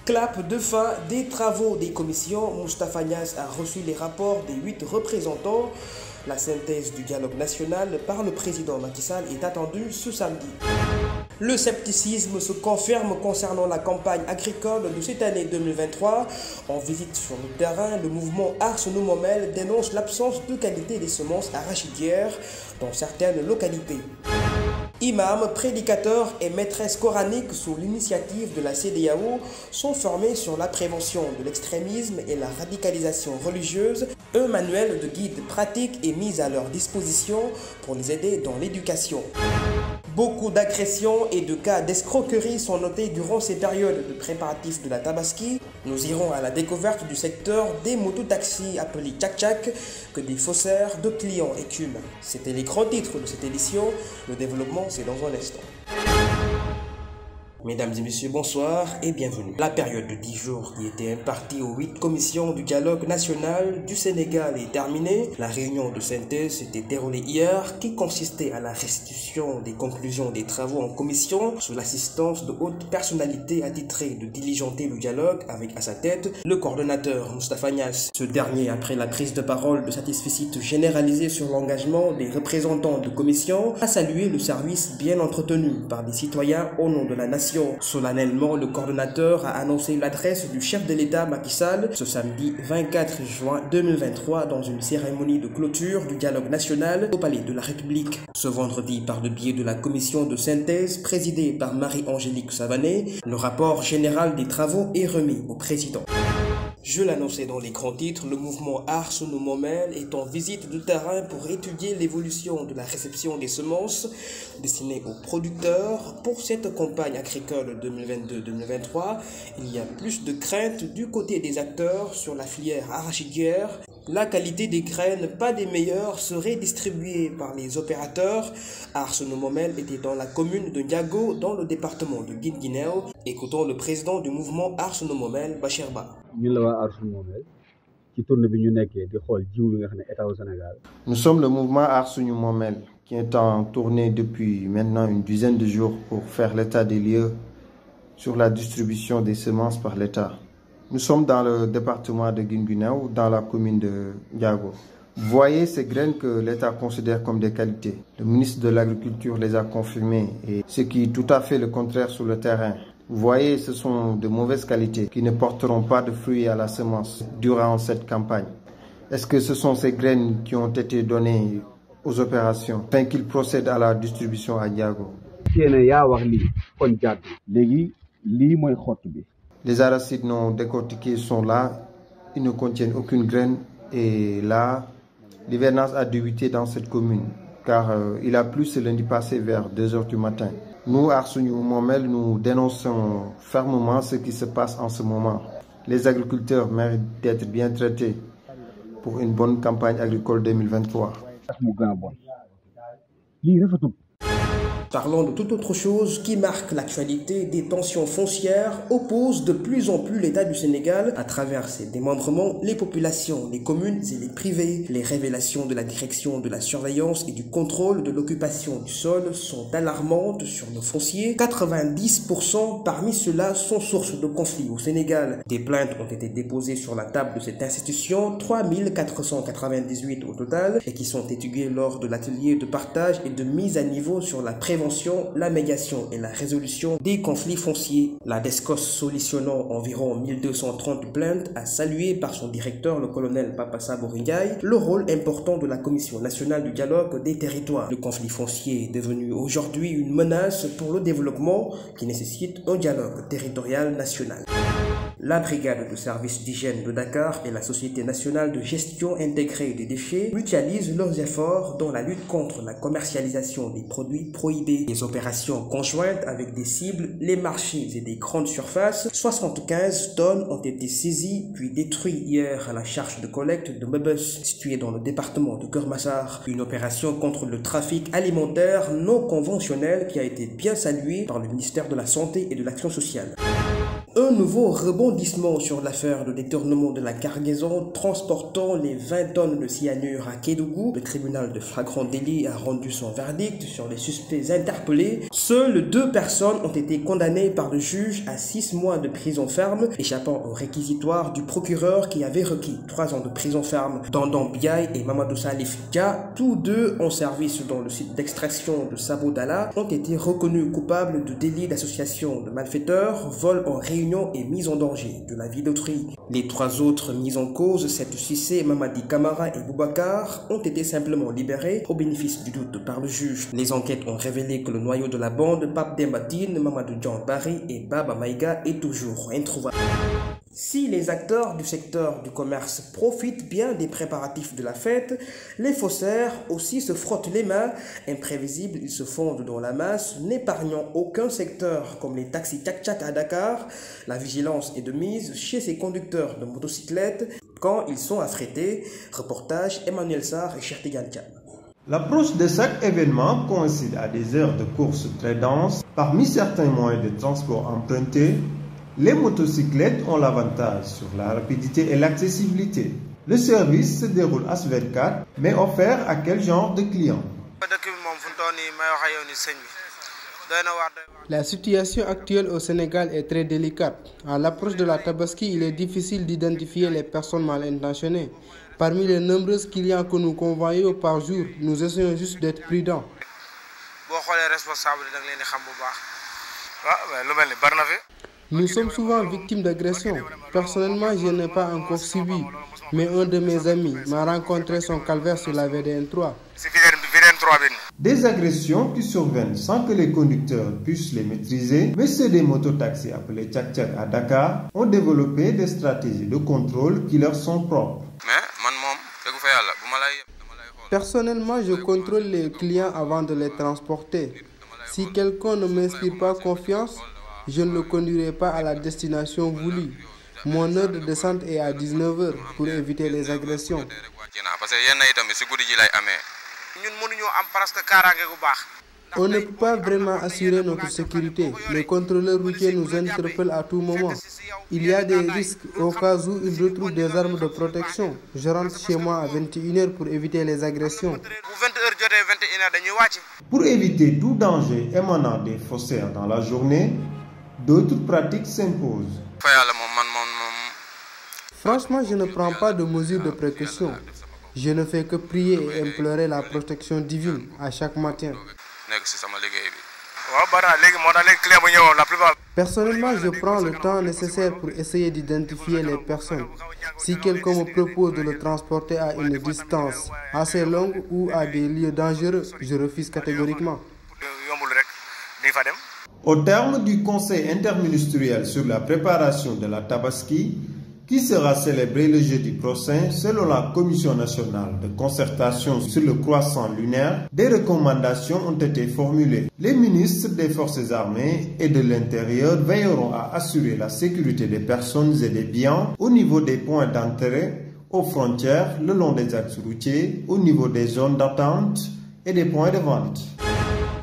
Clap de fin des travaux des commissions, Moustapha Niasse a reçu les rapports des 8 représentants. La synthèse du dialogue national par le président Macky Sall est attendue ce samedi. Le scepticisme se confirme concernant la campagne agricole de cette année 2023. En visite sur le terrain, le mouvement Arsenou Momel dénonce l'absence de qualité des semences arachidières dans certaines localités. Imams, prédicateurs et maîtresses coraniques sous l'initiative de la CEDEAO sont formés sur la prévention de l'extrémisme et la radicalisation religieuse. Un manuel de guide pratique est mis à leur disposition pour les aider dans l'éducation. Beaucoup d'agressions et de cas d'escroquerie sont notés durant ces périodes de préparatifs de la Tabaski. Nous irons à la découverte du secteur des mototaxis appelés tchak-tchak que des faussaires de clients écument. C'était les grands titres de cette édition. Le développement, c'est dans un instant. Mesdames et messieurs, bonsoir et bienvenue. La période de 10 jours qui était impartie aux 8 commissions du dialogue national du Sénégal est terminée. La réunion de synthèse s'était déroulée hier qui consistait à la restitution des conclusions des travaux en commission sous l'assistance de hautes personnalités attitrées de diligenter le dialogue avec à sa tête le coordonnateur Moustapha Niasse. Ce dernier, après la prise de parole de satisfecit généralisé sur l'engagement des représentants de commission, a salué le service bien entretenu par des citoyens au nom de la nation. Solennellement, le coordonnateur a annoncé l'adresse du chef de l'État Macky Sall ce samedi 24 juin 2023 dans une cérémonie de clôture du dialogue national au Palais de la République. Ce vendredi, par le biais de la commission de synthèse présidée par Marie-Angélique Savané, le rapport général des travaux est remis au président. Je l'annonçais dans les grands titres, le mouvement Arsenou Momel est en visite de terrain pour étudier l'évolution de la réception des semences destinées aux producteurs. Pour cette campagne agricole 2022-2023, il y a plus de craintes du côté des acteurs sur la filière arachidière. La qualité des graines, pas des meilleures, serait distribuée par les opérateurs. Arsenou Momel était dans la commune de Ndiago, dans le département de Guinguinéo. Écoutons le président du mouvement Arsenou Momel, Bachir Ba. Nous sommes le mouvement Arsenou Momel qui est en tournée depuis maintenant une dizaine de jours pour faire l'état des lieux sur la distribution des semences par l'État. Nous sommes dans le département de Guinguinéo, dans la commune de Ndiago. Vous voyez ces graines que l'État considère comme des qualités. Le ministre de l'Agriculture les a confirmées, et ce qui est tout à fait le contraire sur le terrain. Vous voyez, ce sont de mauvaises qualités qui ne porteront pas de fruits à la semence durant cette campagne. Est-ce que ce sont ces graines qui ont été données aux opérations afin qu'ils procèdent à la distribution à Ndiago? Les arachides non décortiqués sont là, ils ne contiennent aucune graine, et là, l'hivernage a débuté dans cette commune car il a plu ce lundi passé vers 2 h du matin. Nous, Arsenou Momel, nous dénonçons fermement ce qui se passe en ce moment. Les agriculteurs méritent d'être bien traités pour une bonne campagne agricole 2023. Parlons de toute autre chose qui marque l'actualité. Des tensions foncières opposent de plus en plus l'État du Sénégal à travers ses démembrements, les populations, les communes et les privés. Les révélations de la direction de la surveillance et du contrôle de l'occupation du sol sont alarmantes sur nos fonciers. 90% parmi ceux-là sont source de conflits au Sénégal. Des plaintes ont été déposées sur la table de cette institution, 3498 au total, et qui sont étudiées lors de l'atelier de partage et de mise à niveau sur la prévention, la médiation et la résolution des conflits fonciers. La DESCOS solutionnant environ 1230 plaintes a salué par son directeur, le colonel Papa Sabo Ringaye, le rôle important de la Commission nationale du dialogue des territoires. Le conflit foncier est devenu aujourd'hui une menace pour le développement qui nécessite un dialogue territorial national. La brigade de services d'hygiène de Dakar et la Société nationale de gestion intégrée des déchets mutualisent leurs efforts dans la lutte contre la commercialisation des produits prohibés. Des opérations conjointes avec des cibles, les marchés et des grandes surfaces. 75 tonnes ont été saisies puis détruites hier à la charge de collecte de Mebus, située dans le département de Keur Massar. Une opération contre le trafic alimentaire non conventionnel qui a été bien saluée par le ministère de la Santé et de l'Action sociale. Un nouveau rebondissement sur l'affaire de détournement de la cargaison transportant les 20 tonnes de cyanure à Kédougou. Le tribunal de flagrant délit a rendu son verdict sur les suspects interpellés. Seules 2 personnes ont été condamnées par le juge à 6 mois de prison ferme, échappant au réquisitoire du procureur qui avait requis 3 ans de prison ferme. Dandan Biaye et Mamadou Salif Dia, tous deux en service dans le site d'extraction de Sabodala, ont été reconnus coupables de délit d'association de malfaiteurs, vol en réunion et mise en danger de la vie d'autrui. Les 3 autres mis en cause, Seydou Cissé, Mamadi Camara et Boubacar, ont été simplement libérés au bénéfice du doute par le juge. Les enquêtes ont révélé que le noyau de la bande, Pape Dembatine, Mamadou John Barry et Baba Maïga, est toujours introuvable. Si les acteurs du secteur du commerce profitent bien des préparatifs de la fête, les faussaires aussi se frottent les mains. Imprévisibles, ils se fondent dans la masse, n'épargnant aucun secteur comme les taxis tchak-tchak à Dakar. La vigilance est de mise chez ces conducteurs de motocyclettes quand ils sont affrétés. Reportage Emmanuel Sarr et Cherti Gantian. L'approche de chaque événement coïncide à des heures de course très denses. Parmi certains moyens de transport empruntés, les motocyclettes ont l'avantage sur la rapidité et l'accessibilité. Le service se déroule à S24, mais offert à quel genre de clients? La situation actuelle au Sénégal est très délicate. À l'approche de la Tabaski, il est difficile d'identifier les personnes mal intentionnées. Parmi les nombreux clients que nous convoyons par jour, nous essayons juste d'être prudents. Nous sommes souvent victimes d'agressions. Personnellement, je n'ai pas encore subi, mais un de mes amis m'a rencontré son calvaire sur la VDN 3. Des agressions qui surviennent sans que les conducteurs puissent les maîtriser, mais ceux des mototaxis appelés tchak-tchak à Dakar ont développé des stratégies de contrôle qui leur sont propres. Personnellement, je contrôle les clients avant de les transporter. Si quelqu'un ne m'inspire pas confiance, je ne le conduirai pas à la destination voulue. Mon heure de descente est à 19 h pour éviter les agressions. On ne peut pas vraiment assurer notre sécurité. Les contrôleurs routiers nous interpellent à tout moment. Il y a des risques au cas où ils retrouvent des armes de protection. Je rentre chez moi à 21 h pour éviter les agressions. Pour éviter tout danger émanant des faussaires dans la journée, d'autres pratiques s'imposent. Franchement, je ne prends pas de mesures de précaution. Je ne fais que prier et implorer la protection divine à chaque matin. Personnellement, je prends le temps nécessaire pour essayer d'identifier les personnes. Si quelqu'un me propose de le transporter à une distance assez longue ou à des lieux dangereux, je refuse catégoriquement. Au terme du Conseil interministériel sur la préparation de la Tabaski, qui sera célébré le jeudi prochain selon la Commission nationale de concertation sur le croissant lunaire, des recommandations ont été formulées. Les ministres des Forces armées et de l'Intérieur veilleront à assurer la sécurité des personnes et des biens au niveau des points d'entrée, aux frontières, le long des axes routiers, au niveau des zones d'attente et des points de vente.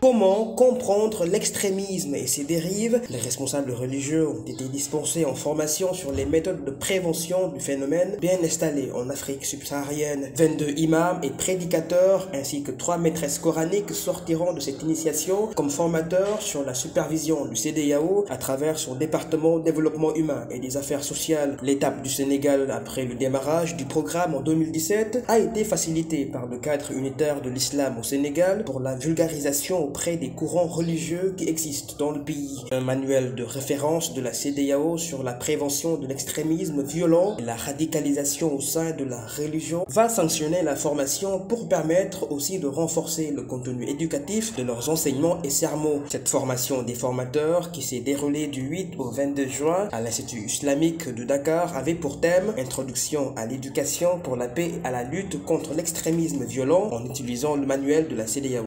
Comment comprendre l'extrémisme et ses dérives? Les responsables religieux ont été dispensés en formation sur les méthodes de prévention du phénomène bien installées en Afrique subsaharienne. 22 imams et prédicateurs ainsi que 3 maîtresses coraniques sortiront de cette initiation comme formateurs sur la supervision du CEDEAO à travers son département développement humain et des affaires sociales. L'étape du Sénégal après le démarrage du programme en 2017 a été facilitée par le cadre unitaire de l'islam au Sénégal pour la vulgarisation auprès des courants religieux qui existent dans le pays. Un manuel de référence de la CEDEAO sur la prévention de l'extrémisme violent et la radicalisation au sein de la religion va sanctionner la formation pour permettre aussi de renforcer le contenu éducatif de leurs enseignements et sermons. Cette formation des formateurs qui s'est déroulée du 8 au 22 juin à l'Institut islamique de Dakar avait pour thème Introduction à l'éducation pour la paix et à la lutte contre l'extrémisme violent en utilisant le manuel de la CEDEAO.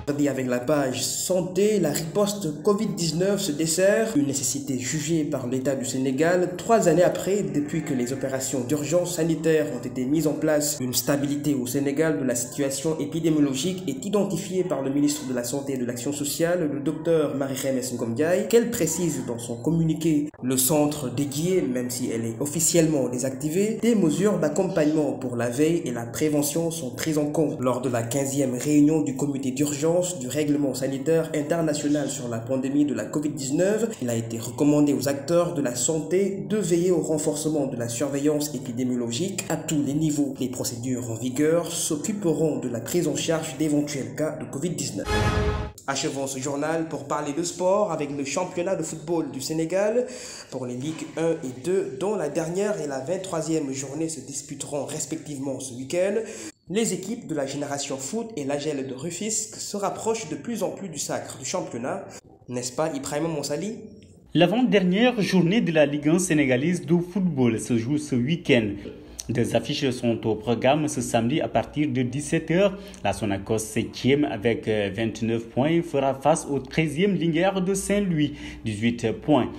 Avec la la page santé, la riposte Covid-19 se dessert, une nécessité jugée par l'État du Sénégal 3 années après, depuis que les opérations d'urgence sanitaire ont été mises en place. Une stabilité au Sénégal de la situation épidémiologique est identifiée par le ministre de la Santé et de l'Action sociale, le docteur Marie-Khemesse Ngom Ndiaye, qu'elle précise dans son communiqué. Le centre dédié, même si elle est officiellement désactivée, des mesures d'accompagnement pour la veille et la prévention sont prises en compte. Lors de la 15e réunion du comité d'urgence du règlement sanitaire international sur la pandémie de la Covid-19, il a été recommandé aux acteurs de la santé de veiller au renforcement de la surveillance épidémiologique à tous les niveaux. Les procédures en vigueur s'occuperont de la prise en charge d'éventuels cas de Covid-19. Achevons ce journal pour parler de sport avec le championnat de football du Sénégal pour les Ligues 1 et 2 dont la dernière et la 23e journée se disputeront respectivement ce week-end. Les équipes de la Génération Foot et l'AGEL de Rufisque se rapprochent de plus en plus du sacre du championnat, n'est-ce pas Ibrahima Monsali? L'avant-dernière journée de la Ligue 1 sénégalaise de football se joue ce week-end. Des affiches sont au programme ce samedi à partir de 17h. La Sonacos 7e avec 29 points fera face au 13e Linguère de Saint-Louis, 18 points.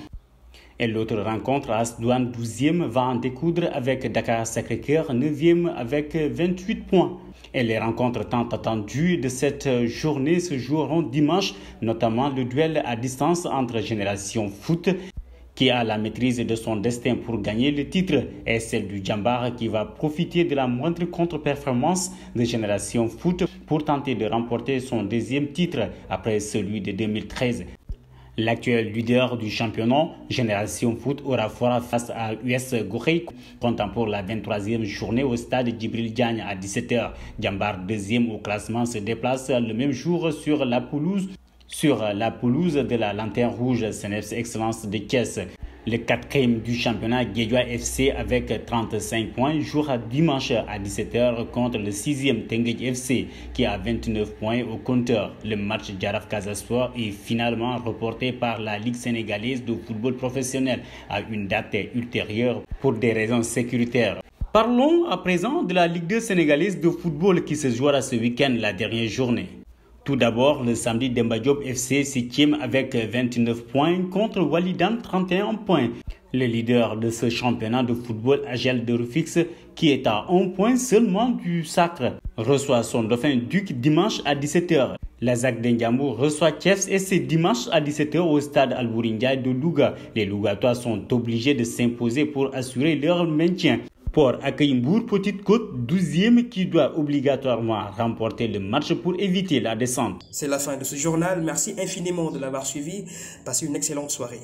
Et l'autre rencontre, AS-Douanes 12e, va en découdre avec Dakar Sacré-Cœur 9e avec 28 points. Et les rencontres tant attendues de cette journée se joueront dimanche, notamment le duel à distance entre Génération Foot, qui a la maîtrise de son destin pour gagner le titre, et celle du Djambar qui va profiter de la moindre contre-performance de Génération Foot pour tenter de remporter son deuxième titre après celui de 2013. L'actuel leader du championnat, Génération Foot, aura fort face à US Gorée, comptant pour la 23e journée au stade Djibril Diagne à 17h. Djambar, deuxième au classement, se déplace le même jour sur la pelouse de la Lanterne Rouge Seneps Excellence de Thiès. Le 4e du championnat, Guédiawaye FC avec 35 points jouera dimanche à 17h contre le 6e Teungueth FC qui a 29 points au compteur. Le match Jaraaf Casa Sport est finalement reporté par la Ligue sénégalaise de football professionnel à une date ultérieure pour des raisons sécuritaires. Parlons à présent de la Ligue 2 sénégalaise de football qui se jouera ce week-end, la dernière journée. Tout d'abord, le samedi, Demba Diop FC 7e avec 29 points contre Walidan 31 points. Le leader de ce championnat de football, AGEL de Rufisque, qui est à 1 point seulement du sacre, reçoit son dauphin Duc dimanche à 17h. La ZAC d'Ndiamou reçoit Thiès et c'est dimanche à 17h au stade Albouri Ndiaye de Louga. Les Lougatois sont obligés de s'imposer pour assurer leur maintien. Port accueille Mbour Petite Côte 12e qui doit obligatoirement remporter le match pour éviter la descente. C'est la fin de ce journal. Merci infiniment de l'avoir suivi. Passez une excellente soirée.